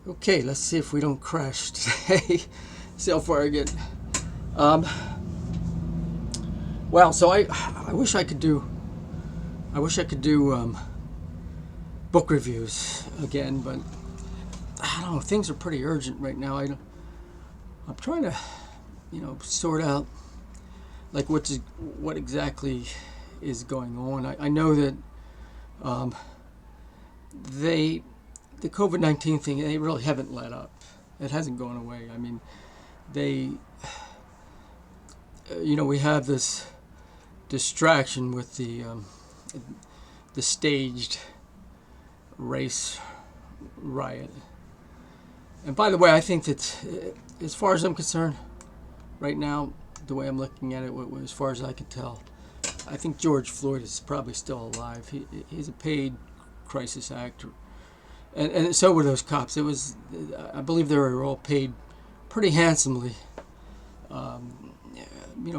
Okay, let's see if we don't crash today. See how far I get. Um, well, so I wish I could do book reviews again, but I don't know. Things are pretty urgent right now. I'm trying to sort out like what exactly is going on. I know that um, they the COVID-19 thing, they really haven't let up. It hasn't gone away. I mean, they we have this distraction with the staged race riot. And by the way, I think that as far as I'm concerned, right now, the way I'm looking at it, as far as I can tell, I think George Floyd is probably still alive. He's a paid crisis actor, and so were those cops. I believe they were all paid pretty handsomely.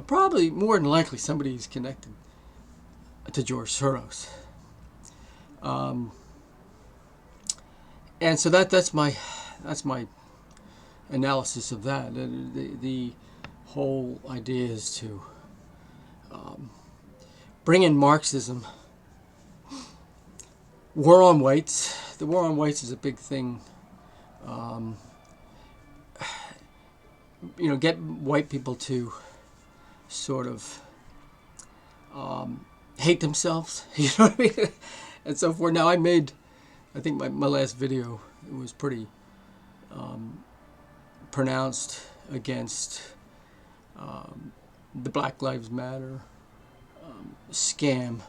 Probably more than likely somebody's connected to George Soros. And so that's my analysis of that. The whole idea is to bring in Marxism. War on whites. The war on whites is a big thing. Get white people to sort of hate themselves. You know what I mean? And so forth. Now I think my last video, it was pretty pronounced against the Black Lives Matter scam.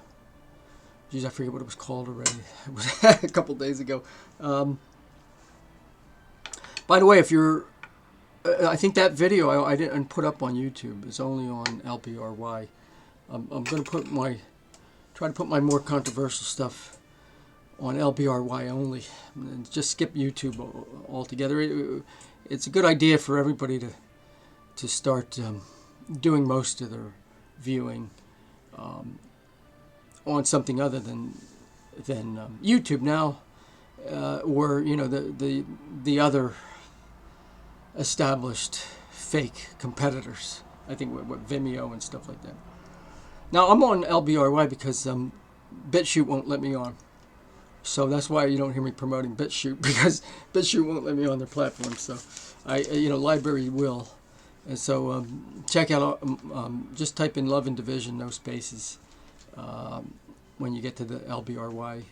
Geez, I forget what it was called already. It was a couple days ago. By the way, if you're, I think that video I didn't put up on YouTube. It's only on LBRY. I'm going to try to put my more controversial stuff on LBRY only, and just skip YouTube altogether. It's a good idea for everybody to start doing most of their viewing on something other than YouTube now, or the other established fake competitors. I think what Vimeo and stuff like that. Now I'm on LBRY because BitChute won't let me on. So that's why you don't hear me promoting BitChute, because BitChute won't let me on their platform. So LBRY will. And so check out, just type in Love and Division, no spaces, when you get to the LBRY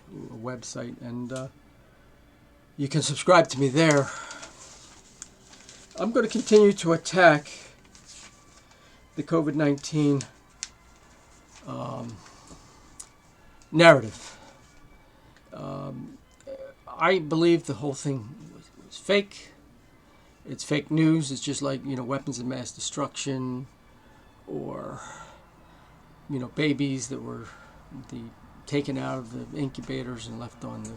website. And you can subscribe to me there. I'm going to continue to attack the COVID-19 narrative. I believe the whole thing was fake. It's fake news. It's just like, weapons of mass destruction, or, babies that were taken out of the incubators and left on the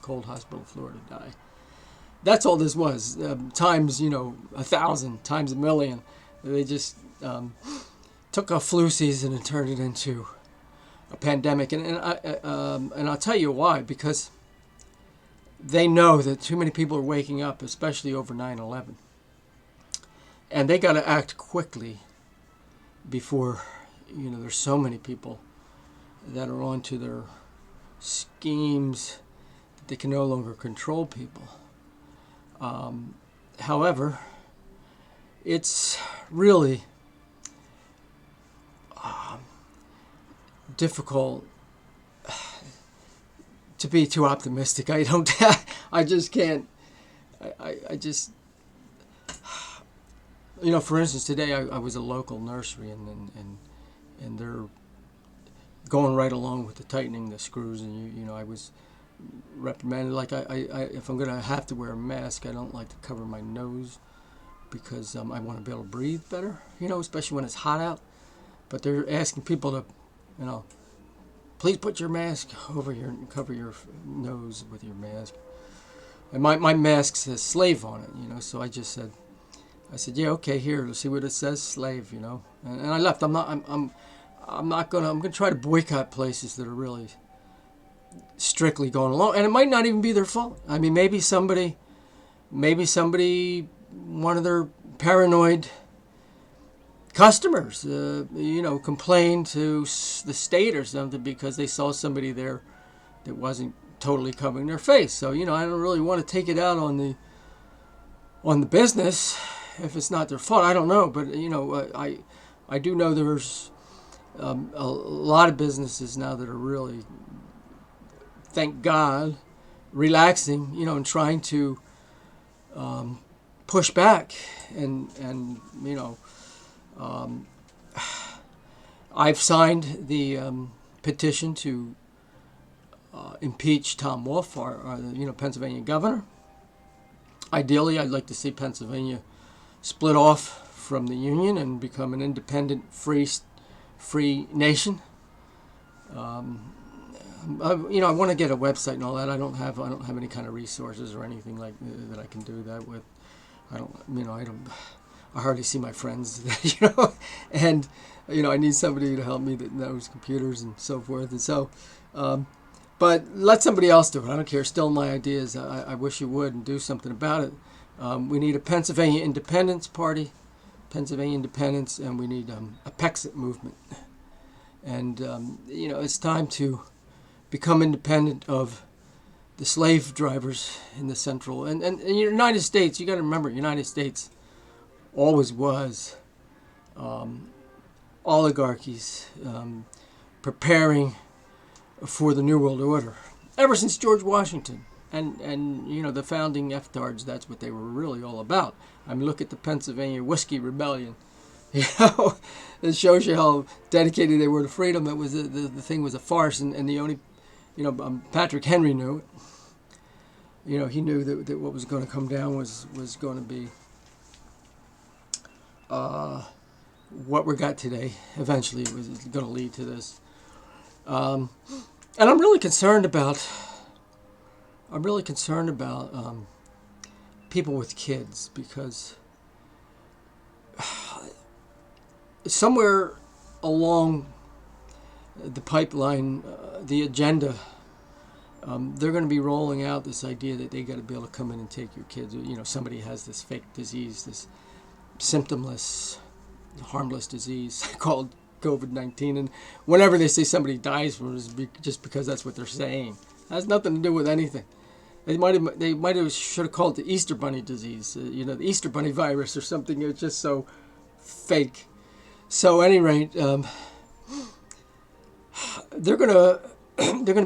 cold hospital floor to die. That's all this was. Times, 1,000, times 1,000,000. They just took a flu season and turned it into a pandemic, and I'll tell you why. Because they know that too many people are waking up, especially over 9/11, and they got to act quickly before there's so many people that are onto their schemes that they can no longer control people. However, it's really difficult to be too optimistic. I just can't. I just, for instance, today I was a local nursery, and they're going right along with the tightening the screws, and I was reprimanded. Like if I'm gonna have to wear a mask, I don't like to cover my nose, because I want to be able to breathe better. Especially when it's hot out. But they're asking people to, please put your mask over here and cover your nose with your mask. And my mask says slave on it, so I just said, yeah, okay, here, let's see what it says, slave, and I left. I'm gonna try to boycott places that are really strictly going along, and it might not even be their fault. I mean, maybe somebody maybe somebody, one of their paranoid customers, complained to the state or something because they saw somebody there that wasn't totally covering their face. So, I don't really want to take it out on the business if it's not their fault. I don't know, but I do know there's a lot of businesses now that are really, thank God, relaxing, and trying to push back and I've signed the petition to impeach Tom Wolf, our Pennsylvania governor. Ideally, I'd like to see Pennsylvania split off from the Union and become an independent, free nation. I want to get a website and all that. I don't have any kind of resources or anything like that I can do that with. I hardly see my friends, and I need somebody to help me that knows computers and so forth. And so, but let somebody else do it. I don't care. Still my ideas. I wish you would and do something about it. We need a Pennsylvania Independence Party, Pennsylvania Independence, and we need a Pexit movement. And it's time to become independent of the slave drivers in the central and the United States. You got to remember, United States always was oligarchies preparing for the New World Order ever since George Washington and the founding FDARs. That's what they were really all about. I mean, look at the Pennsylvania Whiskey Rebellion. It shows you how dedicated they were to freedom. It was the thing was a farce, and the only Patrick Henry knew it. He knew that what was going to come down was going to be what we got today. Eventually, it was going to lead to this. And I'm really concerned about people with kids, because somewhere along the pipeline, the agenda, they're going to be rolling out this idea that they got to be able to come in and take your kids. Somebody has this fake disease, this symptomless, harmless disease called COVID-19, and whenever they say somebody dies from it, it's just because that's what they're saying. It has nothing to do with anything. They might have should have called it the Easter Bunny disease, the Easter Bunny virus or something. It's just so fake. So, at any rate, they're gonna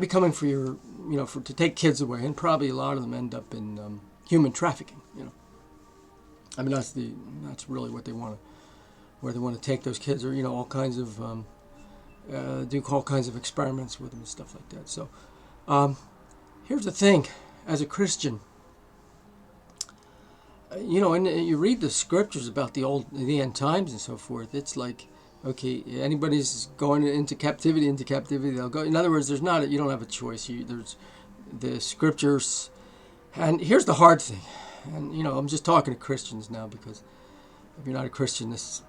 be coming for your, to take kids away, and probably a lot of them end up in human trafficking. I mean, that's really what they want to, where they want to take those kids, or all kinds of do all kinds of experiments with them and stuff like that. So, here's the thing. As a Christian, and you read the scriptures about the end times and so forth. It's like, okay, anybody's going into captivity, they'll go. In other words, you don't have a choice. There's the scriptures, and here's the hard thing. And I'm just talking to Christians now, because if you're not a Christian, this is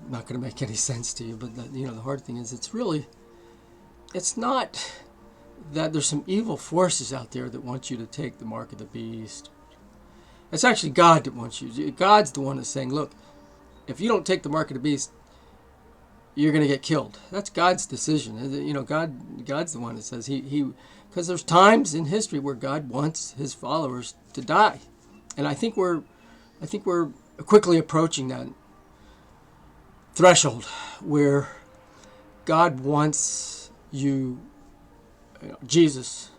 not going to make any sense to you. But the hard thing is, it's not that there's some evil forces out there that want you to take the mark of the beast. It's actually God that wants you. God's the one that's saying, look, if you don't take the mark of the beast, you're going to get killed. That's God's decision. God's the one that says because there's times in history where God wants his followers to die. And I think we're quickly approaching that threshold where God wants you, Jesus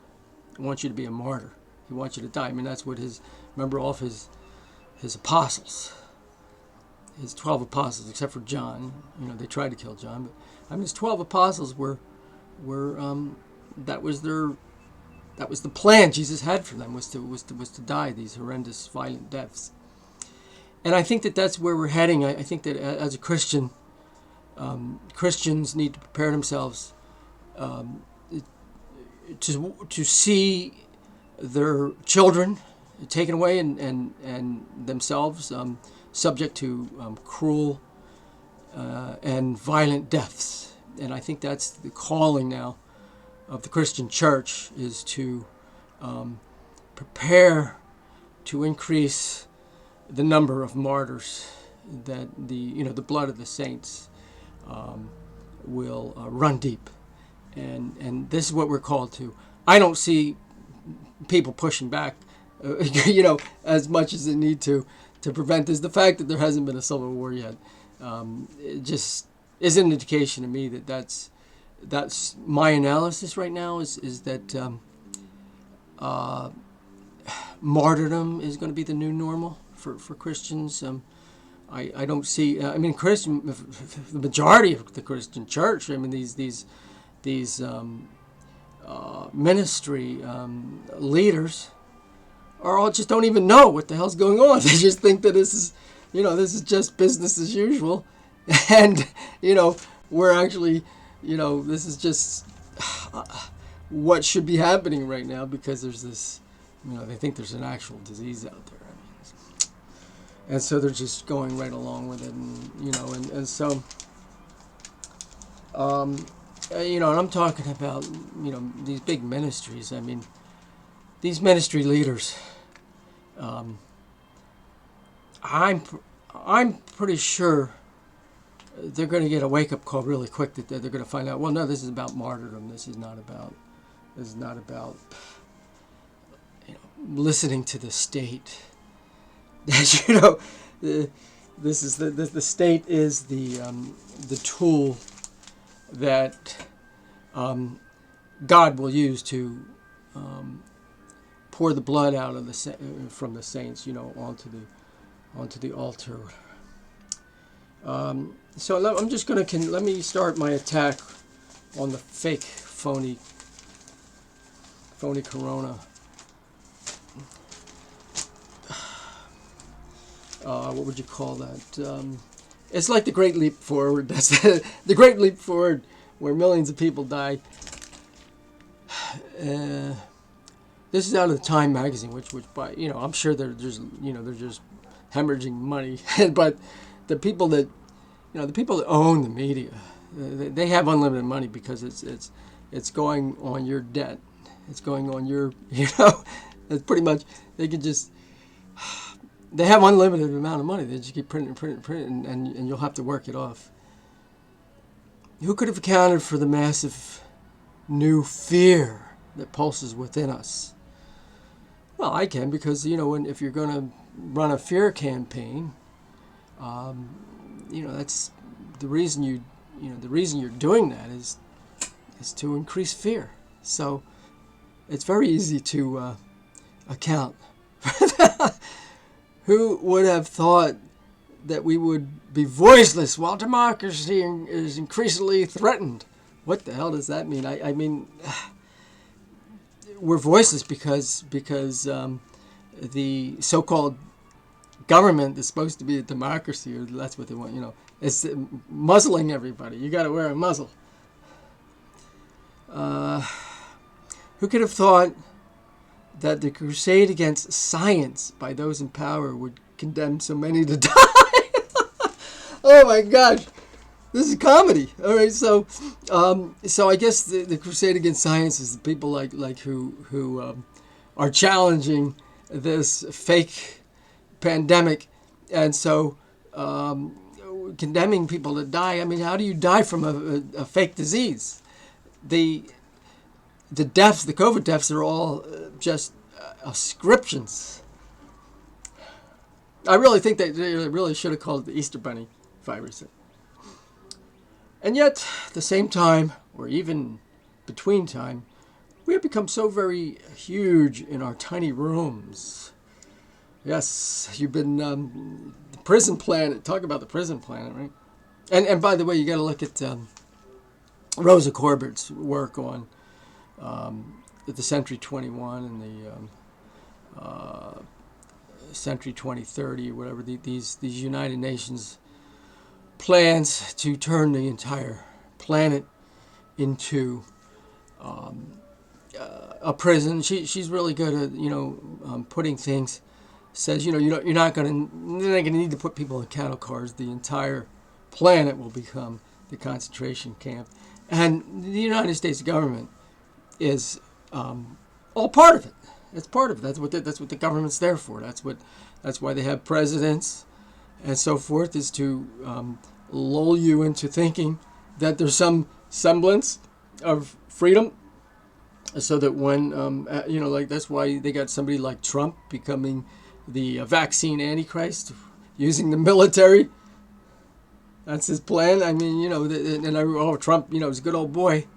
wants you to be a martyr. He wants you to die. I mean, that's what remember all of his apostles, his 12 apostles, except for John. They tried to kill John, but his 12 apostles were that was the plan Jesus had for them, was to die these horrendous, violent deaths. And I think that's where we're heading. I think that as a Christian, Christians need to prepare themselves to see their children taken away and themselves subject to cruel and violent deaths. And I think that's the calling now of the Christian church, is to prepare to increase the number of martyrs, that the blood of the saints will run deep, and this is what we're called to. I don't see people pushing back, as much as they need to prevent this. The fact that there hasn't been a civil war yet, it just is an indication to me that that's my analysis right now. Is that martyrdom is going to be the new normal for Christians. I don't see. The majority of the Christian church. These ministry leaders are all just don't even know what the hell's going on. They just think that this is just business as usual, and we're actually, this is just what should be happening right now, because there's this, they think there's an actual disease out there. And so they're just going right along with it, and so, and I'm talking about, these big ministries. These ministry leaders, I'm pretty sure they're going to get a wake-up call really quick, that they're going to find out, well, no, this is about martyrdom. This is not about listening to the state. This is the state is the tool that God will use to pour the blood out of from the saints, onto the altar. So I'm just going to let me start my attack on the fake, phony corona. What would you call that? It's like the Great Leap Forward. That's the Great Leap Forward, where millions of people die. This is out of the Time magazine, which by I'm sure they're just hemorrhaging money, but the people that own the media, they have unlimited money, because it's going on your debt. It's going on your it's pretty much, they could just. They have unlimited amount of money. They just keep printing, and you'll have to work it off. Who could have accounted for the massive new fear that pulses within us? Well, I can, because if you're going to run a fear campaign, that's the reason you're doing that is to increase fear. So it's very easy to account for that. Who would have thought that we would be voiceless while democracy is increasingly threatened? What the hell does that mean? I mean, we're voiceless because the so-called government is supposed to be a democracy, or that's what they want. It's muzzling everybody. You got to wear a muzzle. Who could have thought that the crusade against science by those in power would condemn so many to die? Oh my gosh, this is comedy. All right, so I guess the crusade against science is the people like who are challenging this fake pandemic, and so condemning people to die. How do you die from a fake disease? The deaths, the COVID deaths, are all just ascriptions. I really think they really should have called it the Easter Bunny virus. And yet, at the same time, or even between time, we have become so very huge in our tiny rooms. Yes, you've been the prison planet. Talk about the prison planet, right? And by the way, you got to look at Rosa Corbett's work on the Century 21 and the Century 2030, or whatever, these United Nations plans to turn the entire planet into a prison. She's really good at putting things. Says you're not going to need to put people in cattle cars. The entire planet will become the concentration camp, and the United States government is all part of it. It's part of it. That's what the government's there for. That's why they have presidents and so forth, is to lull you into thinking that there's some semblance of freedom, so that when like that's why they got somebody like Trump becoming the vaccine antichrist, using the military. That's his plan. I mean, Trump, is a good old boy.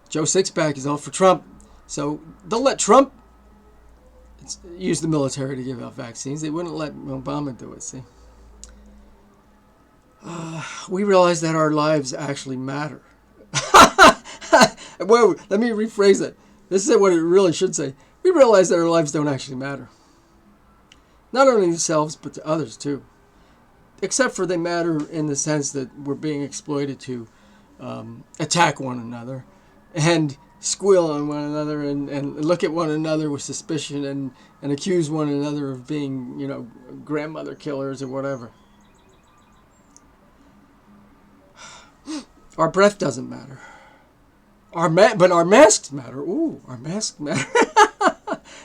Joe Sixpack is all for Trump. So they'll let Trump use the military to give out vaccines. They wouldn't let Obama do it, see. We realize that our lives actually matter. Well, let me rephrase that. This is what it really should say. We realize that our lives don't actually matter. Not only themselves, but to others too. Except for they matter in the sense that we're being exploited to attack one another and squeal on one another and look at one another with suspicion and accuse one another of being, grandmother killers or whatever. Our breath doesn't matter. But our masks matter. Ooh, our masks matter.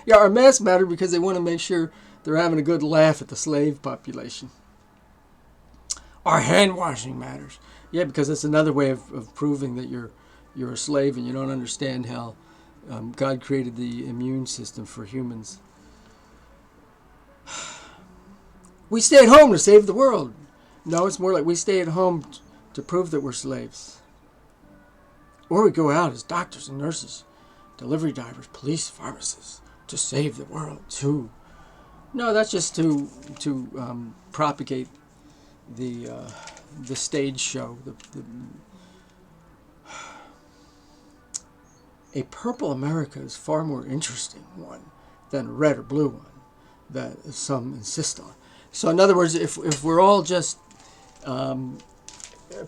Yeah, our masks matter because they want to make sure they're having a good laugh at the slave population. Our hand washing matters. Yeah, because it's another way of proving that you're a slave and you don't understand how God created the immune system for humans. We stay at home to save the world. No, it's more like we stay at home to prove that we're slaves. Or we go out as doctors and nurses, delivery drivers, police, pharmacists, to save the world too. No, that's just to propagate the stage show. A purple America is far more interesting one than a red or blue one that some insist on. So in other words, if we're all just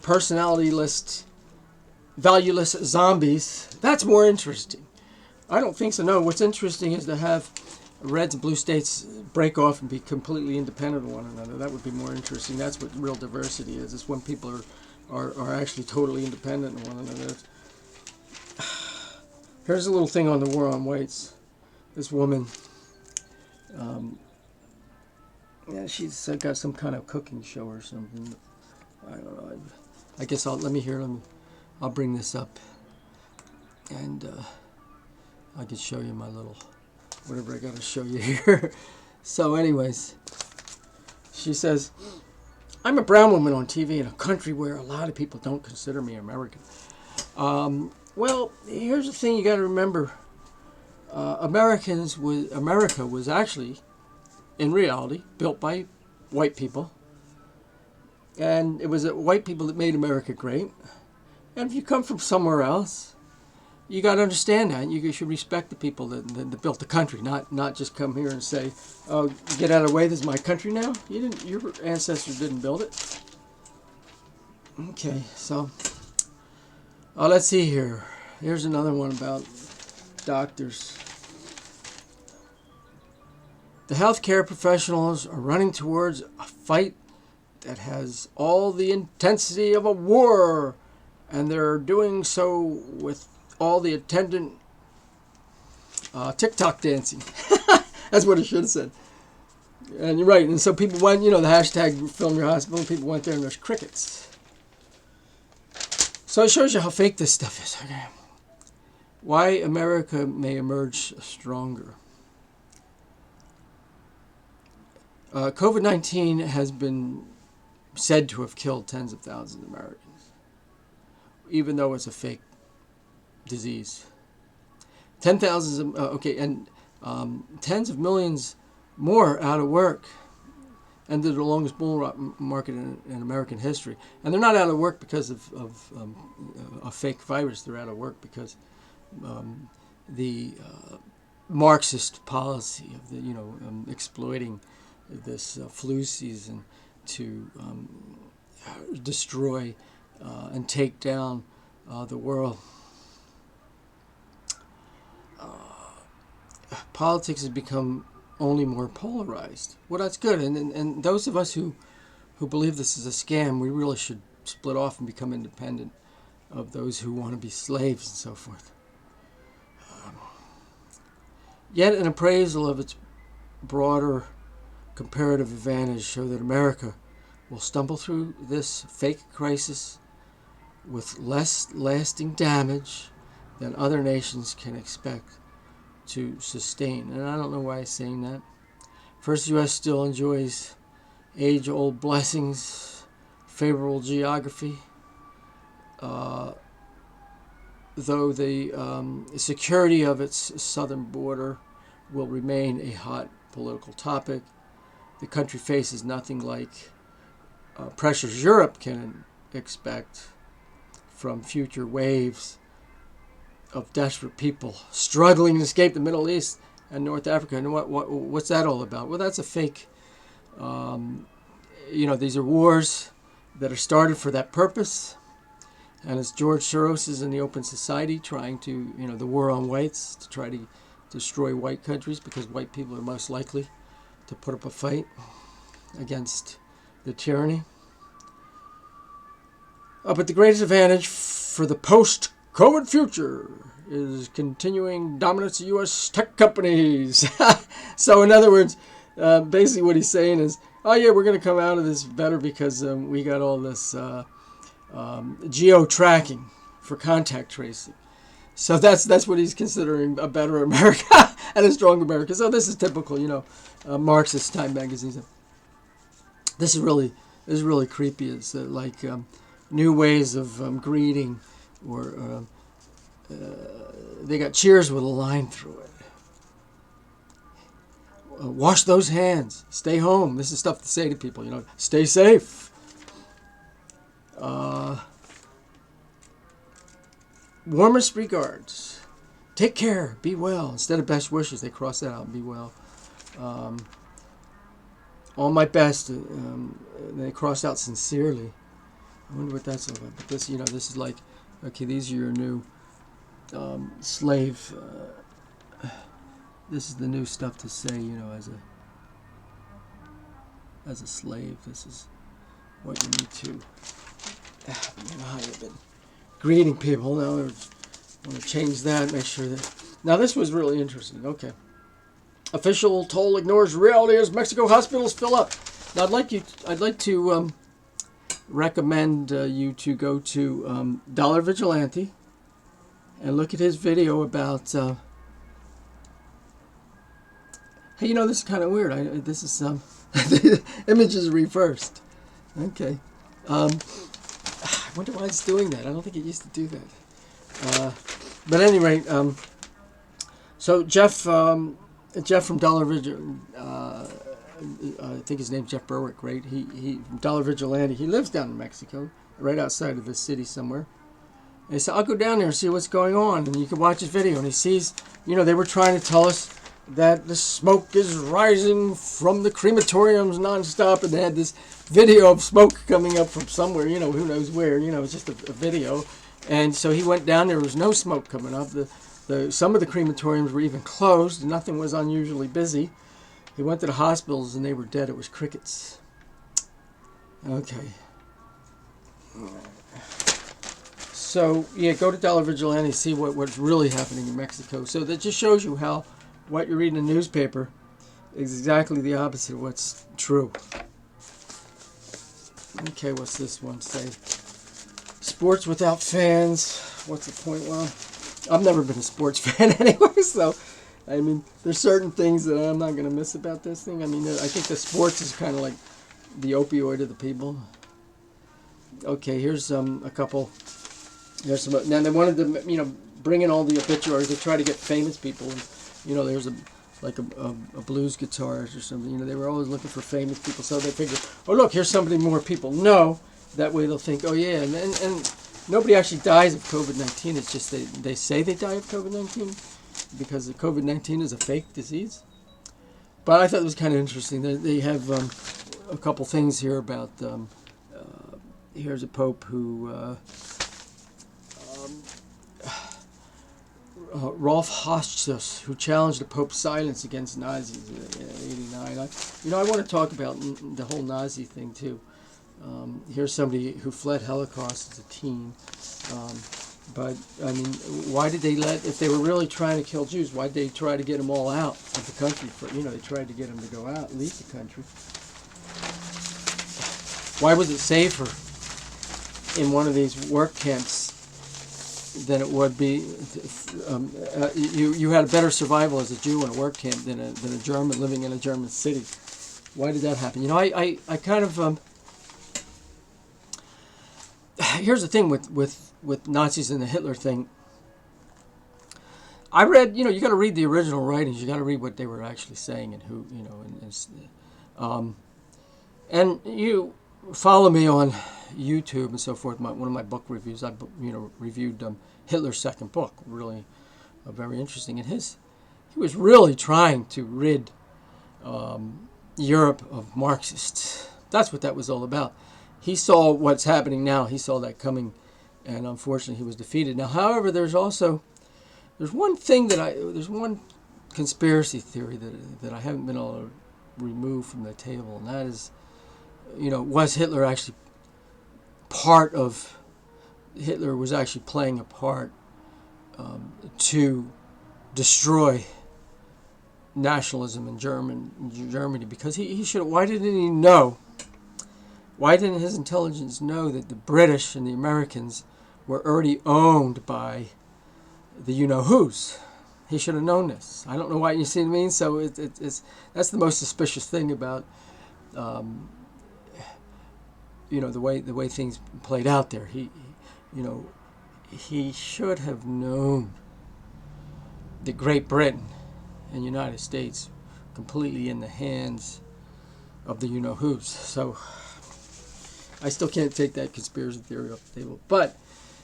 personality-less, valueless zombies, that's more interesting. I don't think so. No, what's interesting is to have reds and blue states break off and be completely independent of one another. That would be more interesting. That's what real diversity is. It's when people are actually totally independent of one another. Here's a little thing on the war on whites. This woman, she's got some kind of cooking show or something. I don't know. I guess I'll bring this up, and I can show you my little whatever I got to show you here. So, anyways, she says, "I'm a brown woman on TV in a country where a lot of people don't consider me American." Well, here's the thing you got to remember. America was actually, in reality, built by white people. And it was white people that made America great. And if you come from somewhere else, you got to understand that. You should respect the people that built the country, not just come here and say, "Oh, get out of the way, this is my country now." Your ancestors didn't build it. Okay, so let's see here. Here's another one about doctors. The healthcare professionals are running towards a fight that has all the intensity of a war, and they're doing so with all the attendant TikTok dancing. That's what it should have said. And you're right. And so people went, the hashtag film your hospital, and people went there and there's crickets. So it shows you how fake this stuff is. Okay. Why America may emerge stronger. COVID-19 has been said to have killed tens of thousands of Americans, even though it's a fake disease. 10,000, and tens of millions more out of work, and they're the longest bull market in American history. And they're not out of work because of a fake virus. They're out of work because the Marxist policy of exploiting this flu season to destroy and take down the world. Politics has become only more polarized. Well, that's good. And those of us who believe this is a scam, we really should split off and become independent of those who want to be slaves and so forth. Yet an appraisal of its broader comparative advantage show that America will stumble through this fake crisis with less lasting damage than other nations can expect to sustain. And I don't know why I'm saying that. First, the U.S. still enjoys age-old blessings, favorable geography, though the security of its southern border will remain a hot political topic. The country faces nothing like pressures Europe can expect from future waves of desperate people struggling to escape the Middle East and North Africa. And what's that all about? Well, that's a fake. These are wars that are started for that purpose. And it's George Soros is in the Open Society trying to, the war on whites, to try to destroy white countries because white people are most likely to put up a fight against the tyranny. But the greatest advantage for the post-COVID future is continuing dominance of U.S. tech companies. So in other words, basically what he's saying is, oh yeah, we're going to come out of this better because we got all this geo-tracking for contact tracing. So that's what he's considering a better America and a strong America. So this is typical, Marxist Time magazines. This is really creepy. It's like new ways of greeting, or they got cheers with a line through it. Wash those hands. Stay home. This is stuff to say to people. Stay safe. Warmest regards. Take care. Be well. Instead of best wishes, they cross that out. Be well. All my best. They cross out sincerely. I wonder what that's all about. But this, this is like, okay, these are your new slave. This is the new stuff to say, as a slave. This is what you need to. How you've been greeting people. Now I want to change that. Make sure that. Now this was really interesting. Okay. Official toll ignores reality as Mexico hospitals fill up. Now I'd like to recommend you to go to Dollar Vigilante and look at his video about. Hey, this is kind of weird. This is the image is reversed. Okay. I wonder why it's doing that. I don't think it used to do that. But at any rate, so Jeff from Dollar Vigilante, I think his name's Jeff Berwick, right? He from Dollar Vigilante. He lives down in Mexico, right outside of the city somewhere. And he said, I'll go down there and see what's going on. And you can watch his video. And he sees, they were trying to tell us that the smoke is rising from the crematoriums nonstop, and they had this video of smoke coming up from somewhere, who knows where, it's just a video. And so he went down, there was no smoke coming up. Some of the crematoriums were even closed, and nothing was unusually busy. He went to the hospitals and they were dead. It was crickets. Okay. So, go to Dollar Vigilante and see what's really happening in Mexico. So that just shows you how what you read in the newspaper is exactly the opposite of what's true. Okay, what's this one say? Sports without fans. What's the point? Well, I've never been a sports fan anyway, so, there's certain things that I'm not going to miss about this thing. I think the sports is kind of like the opioid of the people. Okay, here's a couple. There's some. Now they wanted to, bring in all the obituaries. They try to get famous people. There's a blues guitarist or something. They were always looking for famous people, so they figured, oh look, here's somebody more people know. That way they'll think, oh yeah, and nobody actually dies of COVID-19. It's just they say they die of COVID-19 because the COVID-19 is a fake disease. But I thought it was kind of interesting. They have a couple things here about. Here's a pope who. Rolf Hostess, who challenged the Pope's silence against Nazis in 1989. I want to talk about the whole Nazi thing too. Here's somebody who fled Holocaust as a teen. But, I mean, why did they if they were really trying to kill Jews, why did they try to get them all out of the country? They tried to get them to go out, leave the country. Why was it safer in one of these work camps than it would be? You had a better survival as a Jew in a work camp than a German living in a German city. Why did that happen? I kind of... here's the thing with Nazis and the Hitler thing. I read, you got to read the original writings. You got to read what they were actually saying and who, and you follow me on YouTube and so forth. One of my book reviews, I reviewed Hitler's second book, really very interesting. And he was really trying to rid Europe of Marxists. That's what that was all about. He saw what's happening now. He saw that coming, and unfortunately, he was defeated. Now, however, there's one conspiracy theory that I haven't been able to remove from the table, and that is, was Hitler actually Hitler was actually playing a part to destroy nationalism in Germany, because he should. Why didn't he know? Why didn't his intelligence know that the British and the Americans were already owned by the you-know-whos? He should have known this. I don't know why. You see what I mean? So it's that's the most suspicious thing about the way things played out there. He should have known that Great Britain and the United States completely in the hands of the you-know-whos. So I still can't take that conspiracy theory off the table. But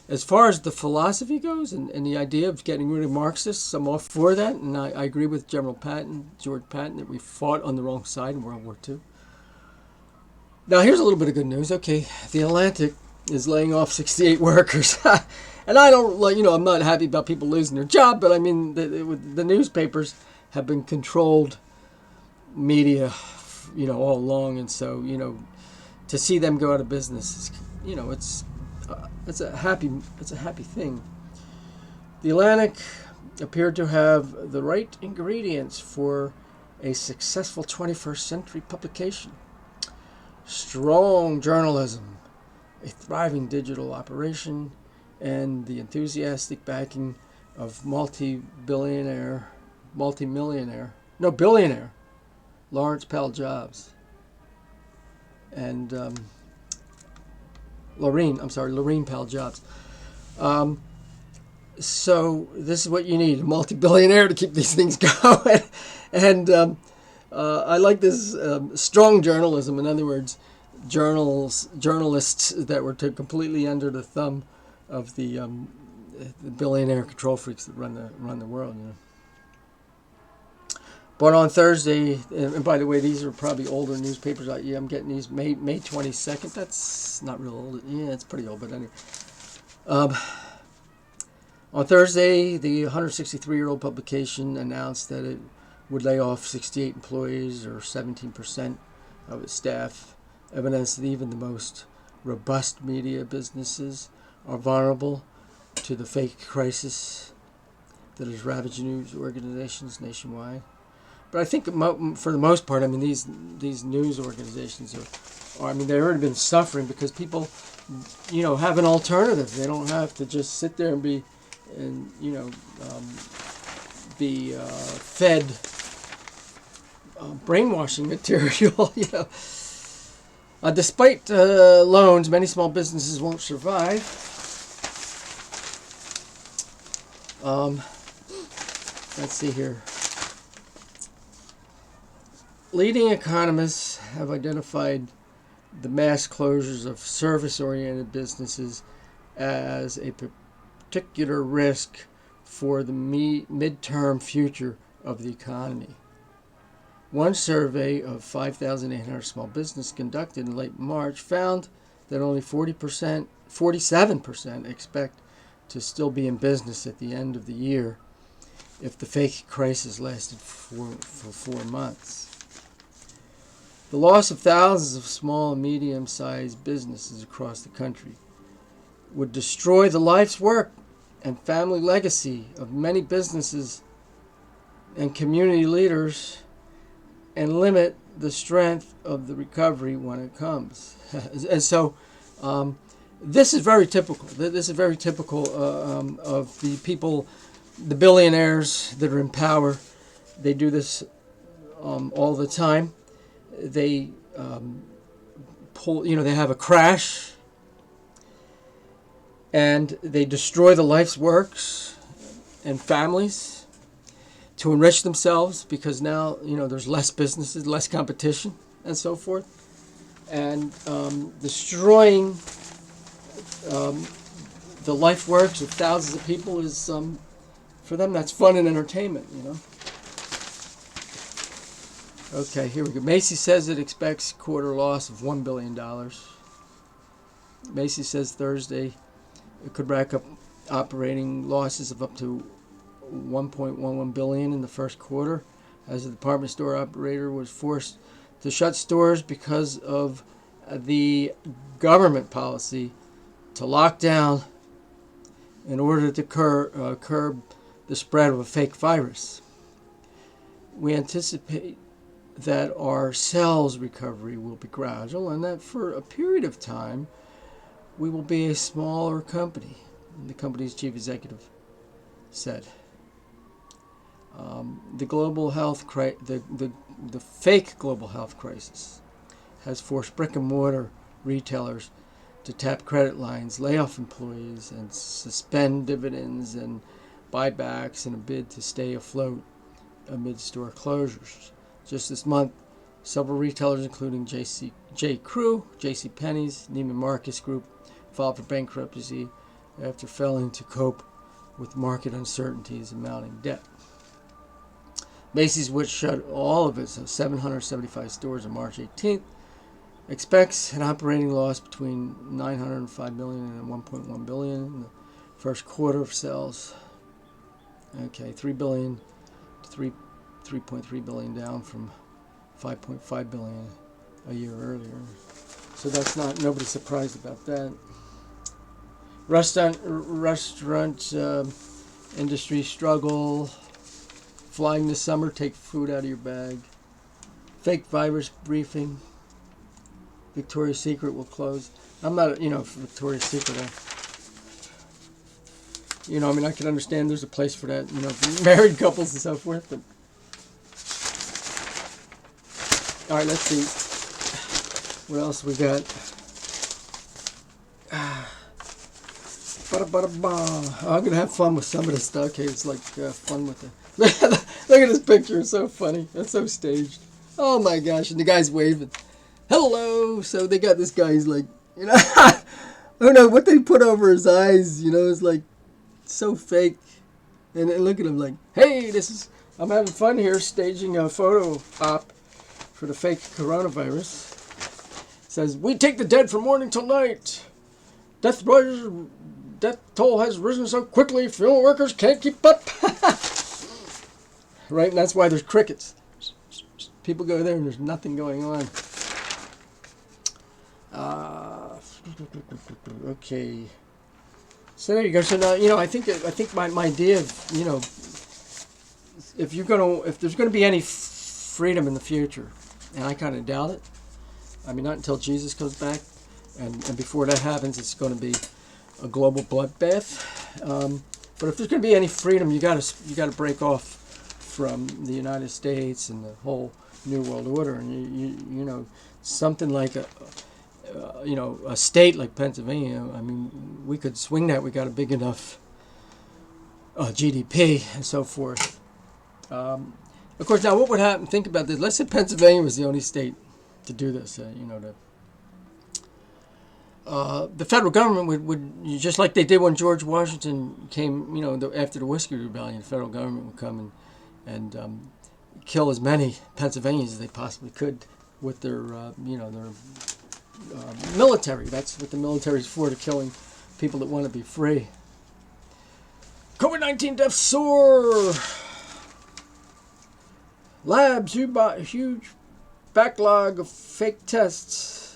as far as the philosophy goes and the idea of getting rid of Marxists, I'm all for that. And I agree with General Patton, George Patton, that we fought on the wrong side in World War II. Now, here's a little bit of good news. Okay, the Atlantic is laying off 68 workers. And I don't, I'm not happy about people losing their job, but I mean, the newspapers have been controlled media, all along. And so, to see them go out of business, it's a happy thing. The Atlantic appeared to have the right ingredients for a successful 21st century publication: strong journalism, a thriving digital operation, and the enthusiastic backing of billionaire Lawrence Pell Jobs and Lorene Pell Jobs. So this is what you need: a multi-billionaire to keep these things going. And I like this strong journalism. In other words, journalists that were completely under the thumb of the billionaire control freaks that run the world. But on Thursday, and by the way, these are probably older newspapers. I'm getting these May 22nd. That's not real old. Yeah, it's pretty old, but anyway. On Thursday, the 163-year-old publication announced that it would lay off 68 employees, or 17% of its staff, evidence that even the most robust media businesses are vulnerable to the fake crisis that has ravaged news organizations nationwide. But I think for the most part, I mean, these news organizations are they've already been suffering because people, have an alternative. They don't have to just sit there and be fed brainwashing material. Despite loans, many small businesses won't survive. Let's see here. Leading economists have identified the mass closures of service-oriented businesses as a particular risk for the midterm future of the economy. One survey of 5,800 small businesses conducted in late March found that only 47% expect to still be in business at the end of the year if the fake crisis lasted for 4 months. The loss of thousands of small and medium-sized businesses across the country would destroy the life's work and family legacy of many businesses and community leaders and limit the strength of the recovery when it comes. And so this is very typical. This is very typical of the people, the billionaires that are in power. They do this all the time. They they have a crash and they destroy the life's works and families to enrich themselves, because now there's less businesses, less competition, and so forth, and destroying the life works of thousands of people is for them that's fun and entertainment. Okay, here we go. Macy's says it expects quarter loss of $1 billion. Macy's says Thursday it could rack up operating losses of up to $1.11 billion in the first quarter, as the department store operator was forced to shut stores because of the government policy to lock down in order to curb the spread of a fake virus. We anticipate that our sales recovery will be gradual and that for a period of time we will be a smaller company, the company's chief executive said. The global health the fake global health crisis has forced brick and mortar retailers to tap credit lines, lay off employees, and suspend dividends and buybacks in a bid to stay afloat amid store closures. Just this month, several retailers, including J. Crew, J.C. Penney's, Neiman Marcus Group, filed for bankruptcy after failing to cope with market uncertainties and mounting debt. Macy's, which shut all of its 775 stores on March 18th, expects an operating loss between $905 million and $1.1 billion in the first quarter of sales. Okay, $3 billion to $3.3 billion, down from $5.5 billion a year earlier. So that's nobody's surprised about that. Restaurant industry struggle. Flying this summer, take food out of your bag. Fake virus briefing. Victoria's Secret will close. I'm not, Victoria's Secret. I can understand there's a place for that, for married couples and so forth. But all right, let's see what else we got. I'm gonna have fun with some of this stuff. Okay, it's like fun with the. Look at this picture, it's so funny. It's so staged. Oh my gosh, and the guy's waving. Hello. So they got this guy. He's like, I don't know what they put over his eyes. It's like so fake. And look at him like, hey, I'm having fun here staging a photo op for the fake coronavirus. It says, we take the dead from morning till night. Death toll has risen so quickly, funeral workers can't keep up. Right, and that's why there's crickets. People go there and there's nothing going on. Okay. So there you go. So now, I think my idea of, if there's gonna be any freedom in the future, and I kind of doubt it. I mean, not until Jesus comes back, and before that happens, it's going to be a global bloodbath. But if there's going to be any freedom, you got to break off from the United States and the whole New World Order, and you something like a state like Pennsylvania. I mean, we could swing that. We got a big enough GDP and so forth. Of course, now what would happen? Think about this. Let's say Pennsylvania was the only state to do this. The federal government would just like they did when George Washington came. After the Whiskey Rebellion, the federal government would come and kill as many Pennsylvanians as they possibly could with their military. That's what the military's for, to killing people that want to be free. COVID-19 deaths soar. Labs, huge backlog of fake tests.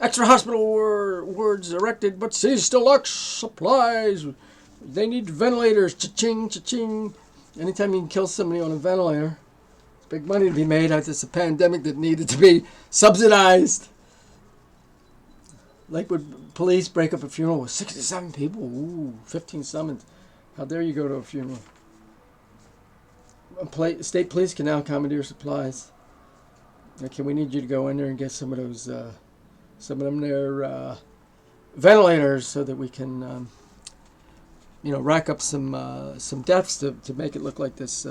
Extra hospital wards erected, but cities still lack supplies. They need ventilators. Cha-ching, cha-ching. Anytime you can kill somebody on a ventilator, it's big money to be made out of this pandemic that needed to be subsidized. Lakewood police break up a funeral with 67 people. Ooh, 15 summons. How dare you go to a funeral? State police can now commandeer supplies. Okay, we need you to go in there and get some of those, some of them there ventilators, so that we can, rack up some deaths to make it look like this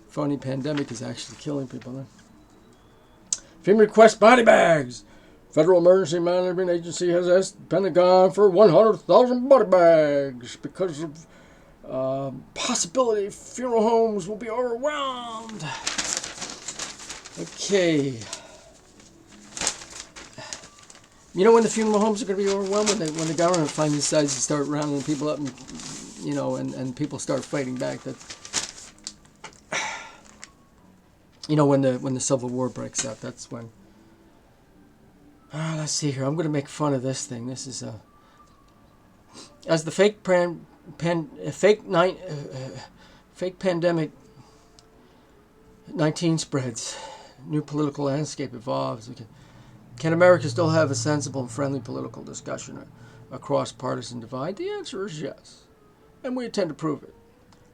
phony pandemic is actually killing people. FEMA requests body bags. Federal Emergency Management Agency has asked Pentagon for 100,000 body bags because of possibility funeral homes will be overwhelmed. Okay. You know when the funeral homes are going to be overwhelmed? When the government finally decides to start rounding people up, and people start fighting back. That when the Civil War breaks out, that's when. Let's see here. I'm going to make fun of this thing. This is as the fake pandemic 19 spreads, new political landscape evolves. Can America still have a sensible and friendly political discussion across partisan divide? The answer is yes, and we intend to prove it.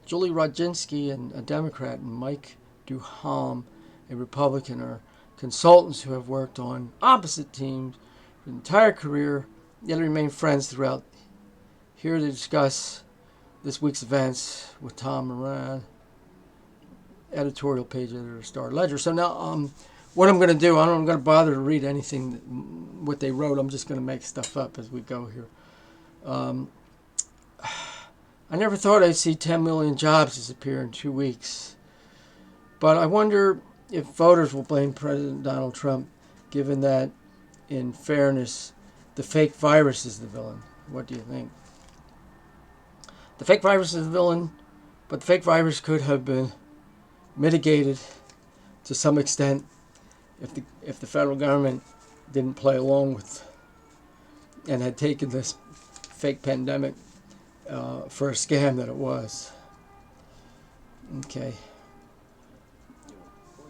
Julie Rodzinski, a Democrat, and Mike Duhalm, a Republican, are consultants who have worked on opposite teams their entire career, yet remain friends throughout. Here to discuss this week's events with Tom Moran, editorial page editor of Star Ledger. So now, what I'm going to do, I'm going to bother to read anything what they wrote. I'm just going to make stuff up as we go here. I never thought I'd see 10 million jobs disappear in 2 weeks, but I wonder if voters will blame President Donald Trump, given that, in fairness, the fake virus is the villain. What do you think? The fake virus is the villain, but the fake virus could have been mitigated to some extent if the federal government didn't play along with and had taken this fake pandemic for a scam that it was. Okay.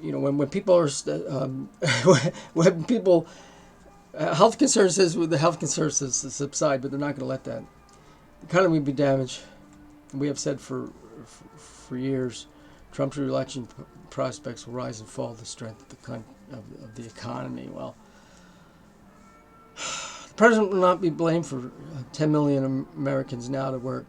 When people are when people health concerns says the health concerns subside, but they're not going to let that. The economy will be damaged. We have said for years, Trump's re-election prospects will rise and fall. The strength of the economy. Well, the president will not be blamed for 10 million Americans now to work.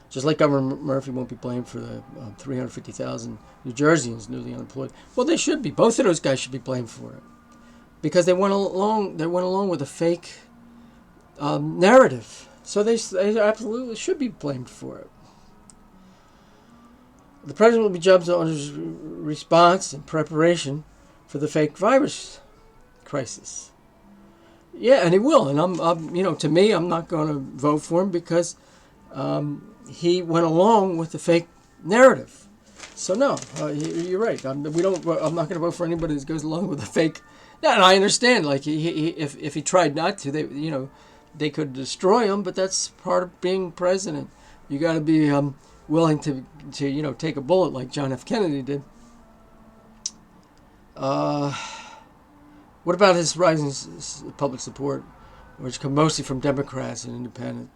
Just like Governor Murphy won't be blamed for the 350,000 New Jerseyans newly unemployed. Well, they should be. Both of those guys should be blamed for it, because they went along with a fake narrative. So they absolutely should be blamed for it. The president will be judged on his response and preparation for the fake virus crisis. Yeah, and he will. And I'm to me, I'm not going to vote for him because he went along with the fake narrative. So no, you're right. I'm not going to vote for anybody that goes along with the fake. Yeah, and I understand. Like if he tried not to, they could destroy him. But that's part of being president. You got to be willing to take a bullet like John F. Kennedy did. What about his rising public support, which comes mostly from Democrats and independents?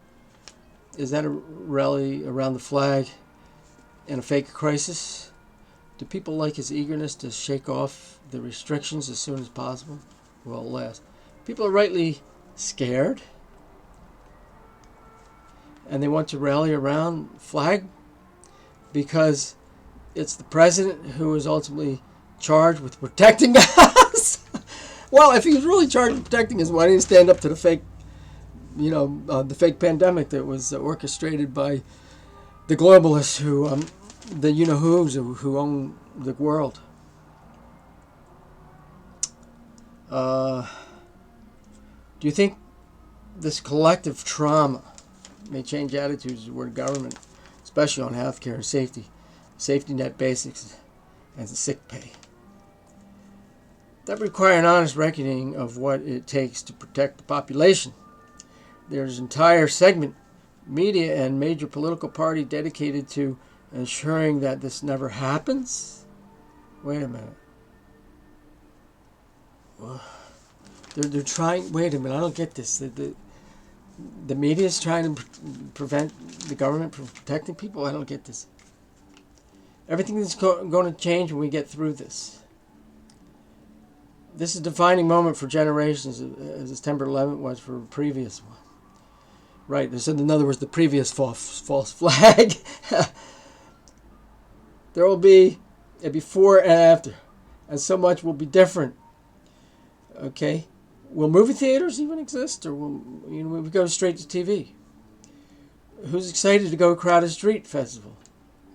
Is that a rally around the flag and a fake crisis? Do people like his eagerness to shake off the restrictions as soon as possible? Well, last. People are rightly scared, and they want to rally around flag because it's the president who is ultimately charged with protecting us. Well, if he was really charged with protecting us, why didn't he stand up to the fake, the fake pandemic that was orchestrated by the globalists who, the you-know-who's who own the world? Do you think this collective trauma may change attitudes toward government, especially on healthcare and safety net basics, and sick pay? that require an honest reckoning of what it takes to protect the population. There's an entire segment, media and major political party dedicated to ensuring that this never happens. Wait a minute. They're trying. Wait a minute. I don't get this. The media is trying to prevent the government from protecting people. I don't get this. Everything is going to change when we get through this. This is a defining moment for generations, as September 11th was for the previous one. Right. In other words, the previous false flag. There will be a before and after, and so much will be different. Okay. Will movie theaters even exist, or will we go straight to TV? Who's excited to go to Crowded Street Festival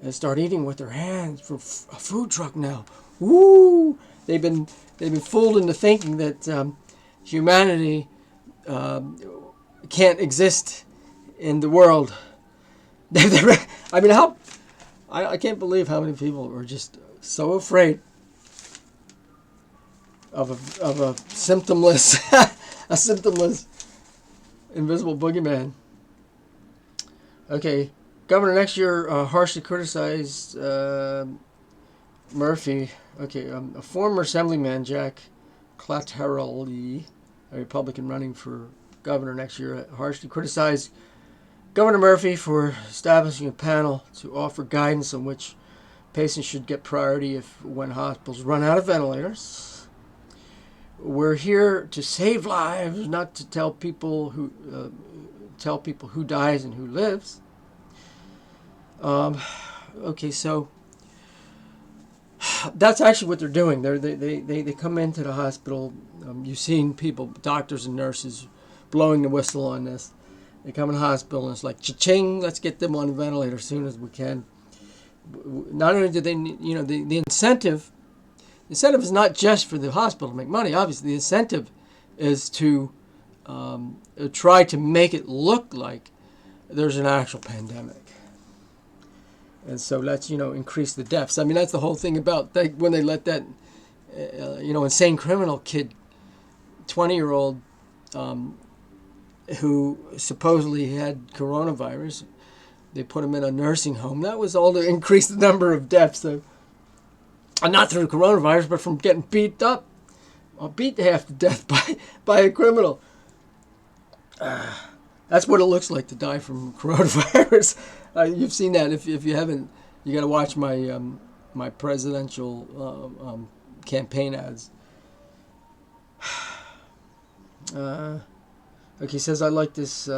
and start eating with their hands from a food truck now? Woo! They've been fooled into thinking that humanity can't exist in the world. I mean, I can't believe how many people are just so afraid of a symptomless invisible boogeyman. Okay, Governor next year harshly criticized Murphy. Okay, a former Assemblyman, Jack Clatterelli, a Republican running for governor next year, harshly criticized Governor Murphy for establishing a panel to offer guidance on which patients should get priority when hospitals run out of ventilators. We're here to save lives, not to tell people who dies and who lives. Okay, so that's actually what they're doing. They come into the hospital. You've seen people, doctors and nurses, blowing the whistle on this. They come in the hospital and it's like, cha-ching, let's get them on the ventilator as soon as we can. Not only do they, the incentive is not just for the hospital to make money. Obviously, the incentive is to try to make it look like there's an actual pandemic. And so let's, increase the deaths. I mean, that's the whole thing about when they let that, insane criminal kid, 20-year-old, who supposedly had coronavirus, they put him in a nursing home. That was all to increase the number of deaths. So, not through the coronavirus, but from getting beat up, or beat to half to death by a criminal. That's what it looks like to die from coronavirus. You've seen that. If you haven't, you got to watch my my presidential campaign ads. Okay, he says I like this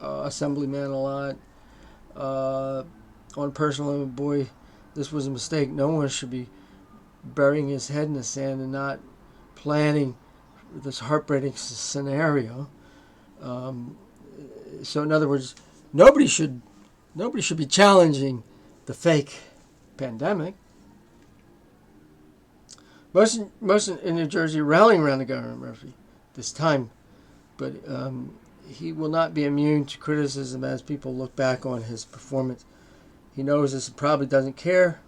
assemblyman a lot. On personal level, boy, this was a mistake. No one should be burying his head in the sand and not planning this heartbreaking scenario. So, in other words, nobody should be challenging the fake pandemic. Most in New Jersey rallying around the Governor Murphy this time, but he will not be immune to criticism as people look back on his performance. He knows this and probably doesn't care,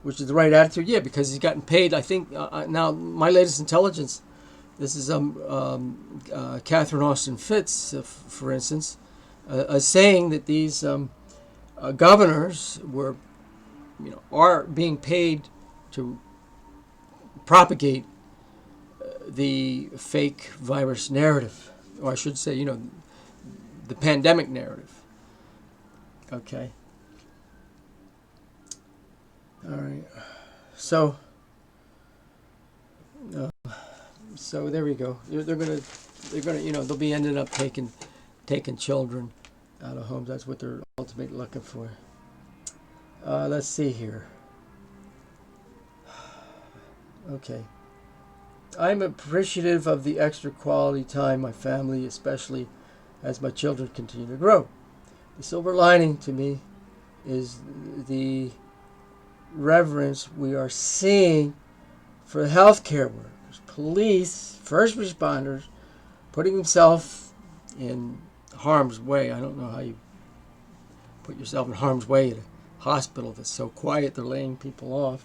which is the right attitude. Yeah, because he's gotten paid. I think now my latest intelligence. This is Catherine Austin Fitts, for instance, saying that these governors are being paid to propagate the fake virus narrative, or I should say, the pandemic narrative. Okay. All right. So there we go. They're gonna, they'll be ending up taking children out of homes. That's what they're ultimately looking for. Let's see here. Okay. I'm appreciative of the extra quality time my family, especially as my children continue to grow. The silver lining to me is the reverence we are seeing for healthcare workers, police, first responders, putting themselves in harm's way. I don't know how you put yourself in harm's way at a hospital that's so quiet they're laying people off.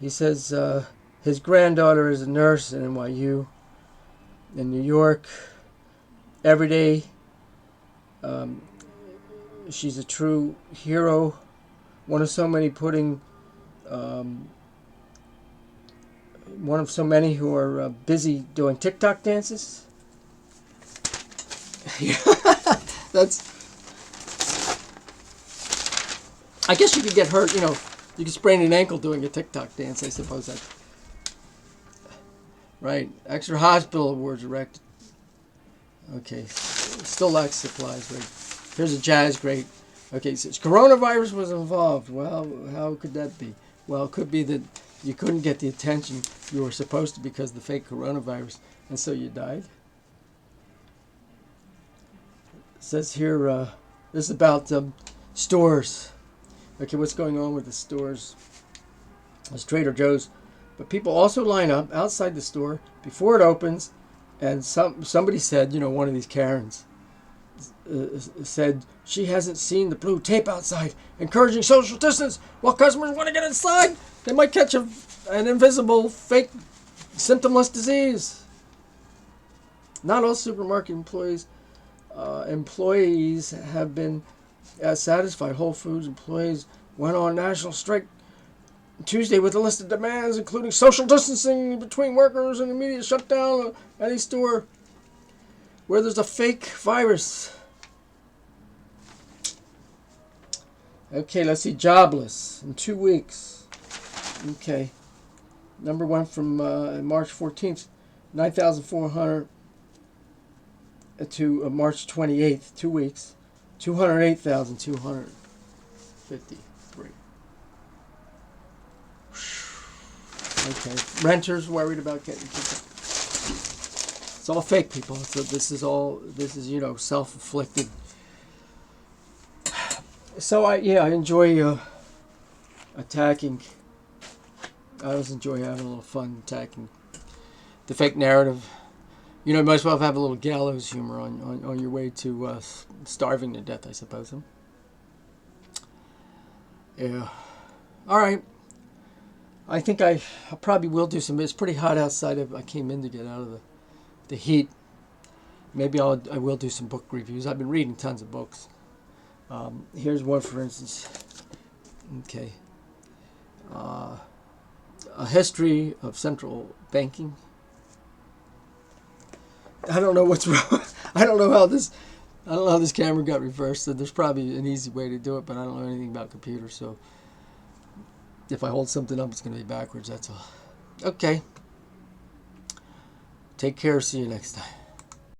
He says his granddaughter is a nurse at NYU in New York. Every day, she's a true hero. One of so many one of so many who are busy doing TikTok dances. That's. I guess you could get hurt. You could sprain an ankle doing a TikTok dance. I suppose that. Right. Extra hospital awards erected. Okay. Still lacks supplies. Right. Here's a jazz great. Okay. So coronavirus was involved. Well, how could that be? Well, it could be that you couldn't get the attention you were supposed to because of the fake coronavirus, and so you died. It says here, this is about stores. Okay, what's going on with the stores? It's Trader Joe's. But people also line up outside the store before it opens, and somebody said, one of these Karens said she hasn't seen the blue tape outside encouraging social distance while customers want to get inside. They might catch an invisible, fake, symptomless disease. Not all supermarket employees have been satisfied. Whole Foods employees went on national strike Tuesday with a list of demands, including social distancing between workers and immediate shutdown of any store where there's a fake virus. Okay, let's see. Jobless in 2 weeks. Okay. Number one from March 14th, 9,400 to March 28th, 2 weeks, 208,253. Okay. Renters worried about getting people. It's all fake, people. So this is self-inflicted. So I enjoy attacking. I always enjoy having a little fun attacking the fake narrative. You might as well have a little gallows humor on your way to starving to death, I suppose. Huh? Yeah. All right. I think I probably will do some. It's pretty hot outside. I came in to get out of the heat. Maybe I will do some book reviews. I've been reading tons of books. Here's one, for instance. Okay. A history of central banking. I don't know what's wrong. I don't know how this camera got reversed. So there's probably an easy way to do it, but I don't know anything about computers. So if I hold something up, it's going to be backwards. That's all. Okay. Take care. See you next time.